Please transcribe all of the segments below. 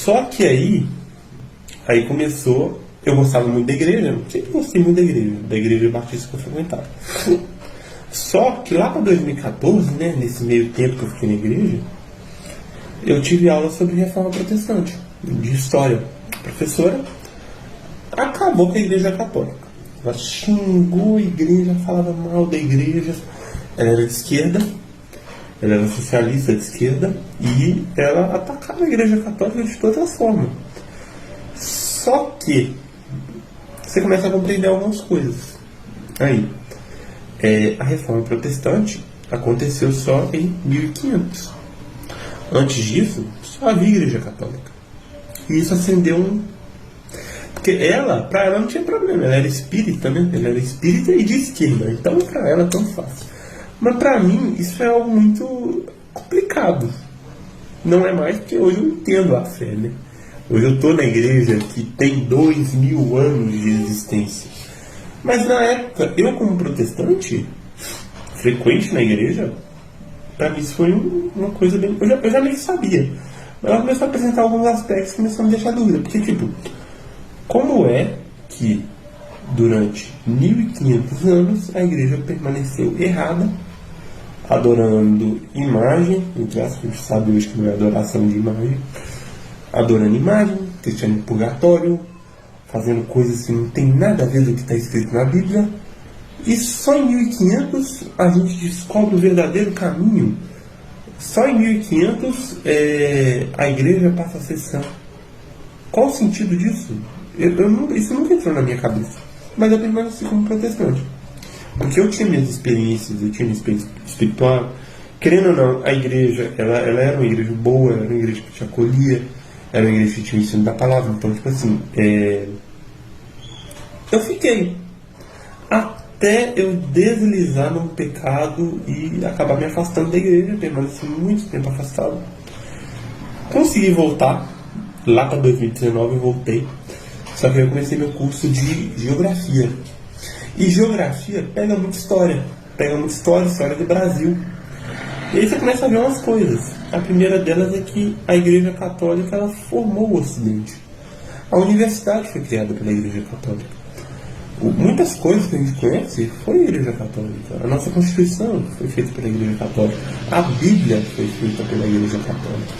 Só que aí começou, eu gostava muito da igreja, eu sempre gostei muito da igreja batista que eu frequentava. Só que lá para 2014, né, nesse meio tempo que eu fiquei na igreja, eu tive aula sobre reforma protestante, de história. A professora acabou com a igreja católica. Ela xingou a igreja, falava mal da igreja. Ela era de esquerda, ela era socialista de esquerda, e ela atacava a igreja católica de todas as formas. Só que você começa a compreender algumas coisas. Aí, a reforma protestante aconteceu só em 1500. Antes disso, só havia igreja católica. E isso acendeu Porque para ela não tinha problema, ela era espírita, né? Ela era espírita e de esquerda, então para ela tão fácil. Mas para mim isso é algo muito complicado. Não é mais porque hoje eu entendo a fé, né? Hoje eu estou na igreja que tem 2000 anos de existência. Mas na época, eu como protestante, frequente na igreja, para mim isso foi uma coisa bem... Eu já meio que sabia. Mas ela começou a apresentar alguns aspectos que começaram a me deixar dúvida. Porque, tipo, como é que durante 1500 anos a igreja permaneceu errada, adorando imagem, entre aspas, a gente sabe hoje que não é adoração de imagem, adorando imagem, cristianismo purgatório, fazendo coisas que não tem nada a ver do que está escrito na Bíblia, e só em 1500 a gente descobre o verdadeiro caminho. Só em 1500 a igreja passa a ser sã. Qual o sentido disso? Isso nunca entrou na minha cabeça. Mas eu permaneci como protestante. Porque eu tinha minhas experiências, eu tinha minha experiência espiritual. Querendo ou não, a igreja, ela era uma igreja boa, era uma igreja que te acolhia, era uma igreja que tinha o ensino da palavra. Então, tipo assim, eu fiquei até eu deslizar num pecado e acabar me afastando da igreja. Permaneci muito tempo afastado. Consegui voltar. Lá para 2019 eu voltei. Só que eu comecei meu curso de geografia. E geografia pega muita história. Pega muita história do Brasil. E aí você começa a ver umas coisas. A primeira delas é que a Igreja Católica ela formou o Ocidente. A universidade foi criada pela Igreja Católica. Muitas coisas que a gente conhece foi a Igreja Católica. A nossa Constituição foi feita pela Igreja Católica. A Bíblia foi feita pela Igreja Católica.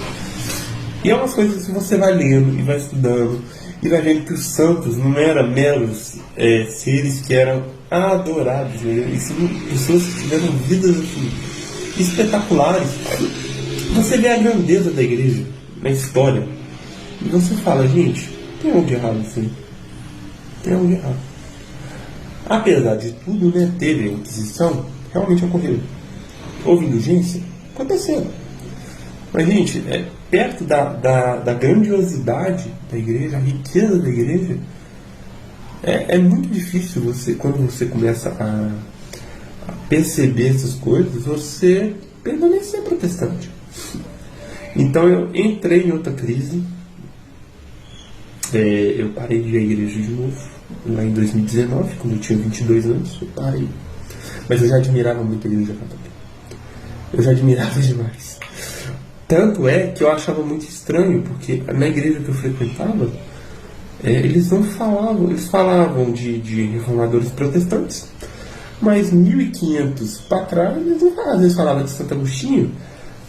E é umas coisas que você vai lendo e vai estudando e vai vendo que os santos não eram meros seres que eram adorados, né? E sim pessoas que tiveram vidas assim, espetaculares. Você vê a grandeza da igreja na história e você fala, gente, tem algo de errado assim. Tem algo de errado. Apesar de tudo, né, teve a Inquisição, realmente ocorreu. Houve indulgência? Aconteceu. Mas, gente, perto da grandiosidade da igreja, a riqueza da igreja, é muito difícil quando você começa a perceber essas coisas, você permanecer protestante. Então eu entrei em outra crise, eu parei de ir à igreja de novo, lá em 2019, quando eu tinha 22 anos, eu parei. Mas eu já admirava muito a igreja católica. Eu já admirava demais. Tanto é que eu achava muito estranho, porque na igreja que eu frequentava, eles não falavam, eles falavam de reformadores protestantes, mas 1500 para trás, eles não falavam, às vezes falavam de Santo Agostinho,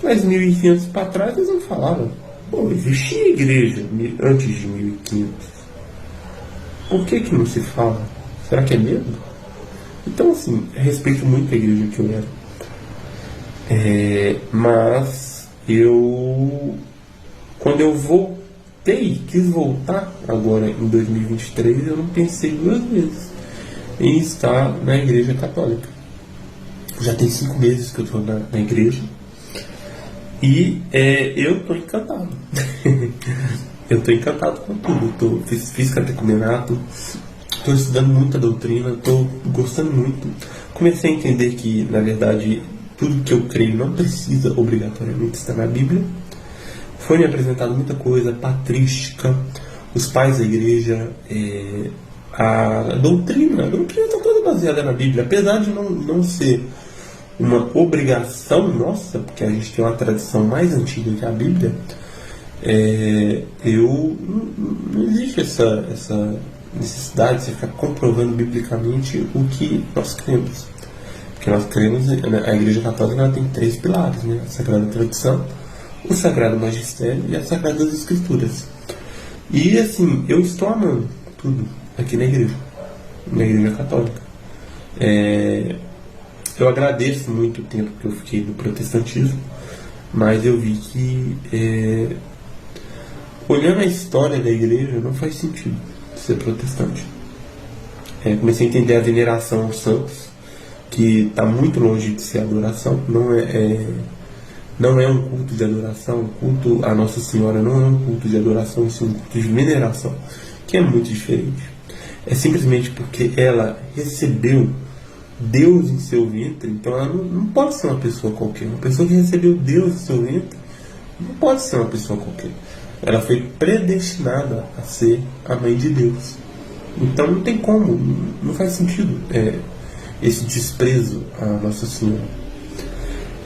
mas 1500 para trás eles não falavam. Pô, existia igreja antes de 1500. Por que não se fala? Será que é medo? Então, assim, eu respeito muito a igreja que eu era. Mas quando eu voltei, quis voltar agora em 2023, eu não pensei duas vezes em estar na igreja católica. Já tem 5 meses que eu estou na igreja e eu estou encantado. Eu estou encantado com tudo. Fiz catecumenato, estou estudando muita doutrina, estou gostando muito. Comecei a entender que, na verdade, tudo que eu creio não precisa obrigatoriamente estar na Bíblia. Foi me apresentado muita coisa patrística, os pais da igreja, a doutrina está toda baseada na Bíblia, apesar de não ser uma obrigação nossa, porque a gente tem uma tradição mais antiga que a Bíblia. Não existe essa necessidade de você ficar comprovando biblicamente o que nós cremos. Porque nós cremos, a Igreja Católica ela tem 3 pilares, né? A Sagrada Tradição, o Sagrado Magistério e as Sagradas Escrituras. E assim, eu estou amando tudo aqui na Igreja Católica. Eu agradeço muito o tempo que eu fiquei no protestantismo, mas eu vi que, olhando a história da igreja, não faz sentido ser protestante. Comecei a entender a veneração aos santos, que está muito longe de ser adoração, não é um culto de adoração. O culto à Nossa Senhora não é um culto de adoração, é um culto de veneração, que é muito diferente. É simplesmente porque ela recebeu Deus em seu ventre, então ela não pode ser uma pessoa qualquer. Uma pessoa que recebeu Deus em seu ventre não pode ser uma pessoa qualquer. Ela foi predestinada a ser a mãe de Deus. Então não tem como, não faz sentido esse desprezo à Nossa Senhora.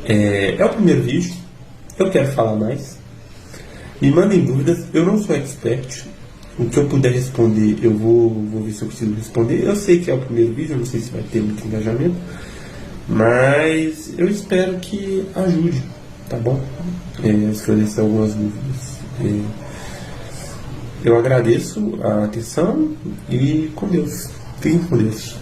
É o primeiro vídeo, eu quero falar mais. Me mandem dúvidas, eu não sou expert. O que eu puder responder, eu vou ver se eu consigo responder. Eu sei que é o primeiro vídeo, eu não sei se vai ter muito engajamento, mas eu espero que ajude, tá bom? Esclarecer algumas dúvidas. Eu agradeço a atenção e com Deus. Fiquem com Deus.